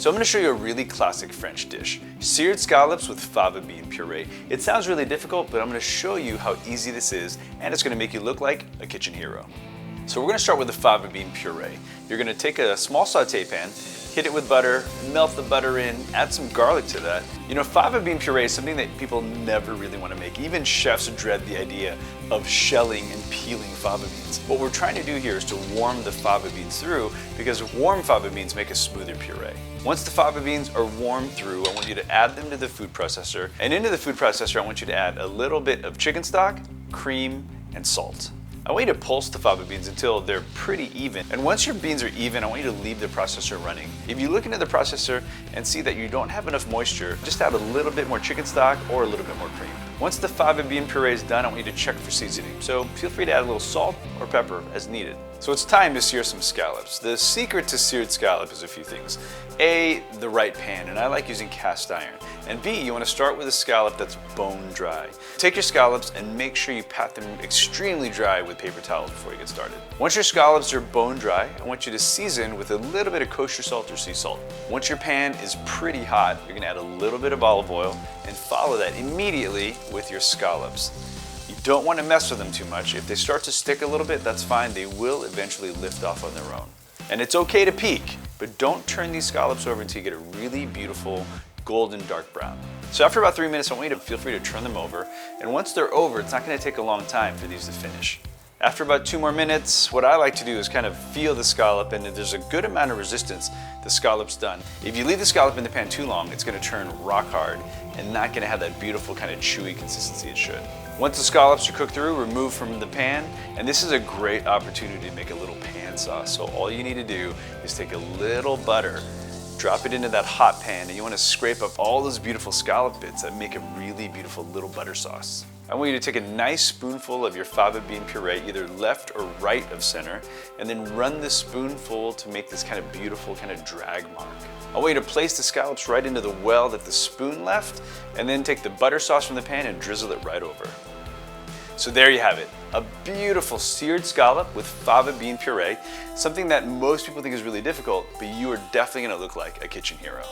So I'm going to show you a really classic French dish, seared scallops with fava bean puree. It sounds really difficult, but I'm going to show you how easy this is, and it's going to make you look like a kitchen hero. So we're going to start with the fava bean puree. You're going to take a small saute pan, hit it with butter, melt the butter in, add some garlic to that. You know, fava bean puree is something that people never really want to make. Even chefs dread the idea of shelling and peeling fava beans. What we're trying to do here is to warm the fava beans through, because warm fava beans make a smoother puree. Once the fava beans are warmed through, I want you to add them to the food processor. And into the food processor, I want you to add a little bit of chicken stock, cream, and salt. I want you to pulse the fava beans until they're pretty even. And once your beans are even, I want you to leave the processor running. If you look into the processor and see that you don't have enough moisture, just add a little bit more chicken stock or a little bit more cream. Once the fava bean puree is done, I want you to check for seasoning. So feel free to add a little salt or pepper as needed. So it's time to sear some scallops. The secret to seared scallop is a few things. A, the right pan, and I like using cast iron. And B, you want to start with a scallop that's bone dry. Take your scallops and make sure you pat them extremely dry with paper towels before you get started. Once your scallops are bone dry, I want you to season with a little bit of kosher salt or sea salt. Once your pan is pretty hot, you're going to add a little bit of olive oil and follow that immediately with your scallops. You don't want to mess with them too much. If they start to stick a little bit, that's fine. They will eventually lift off on their own. And it's okay to peek, but don't turn these scallops over until you get a really beautiful golden dark brown. So after about 3 minutes, I want you to feel free to turn them over. And once they're over, it's not going to take a long time for these to finish. After about 2 more minutes, what I like to do is kind of feel the scallop, and if there's a good amount of resistance, the scallop's done. If you leave the scallop in the pan too long, it's going to turn rock hard and not going to have that beautiful kind of chewy consistency it should. Once the scallops are cooked through, remove from the pan, and this is a great opportunity to make a little pan sauce. So all you need to do is take a little butter, drop it into that hot pan, and you want to scrape up all those beautiful scallop bits that make a really beautiful little butter sauce. I want you to take a nice spoonful of your fava bean puree, either left or right of center, and then run the spoonful to make this kind of beautiful kind of drag mark. I want you to place the scallops right into the well that the spoon left, and then take the butter sauce from the pan and drizzle it right over. So there you have it, a beautiful seared scallop with fava bean puree, something that most people think is really difficult, but you are definitely going to look like a kitchen hero.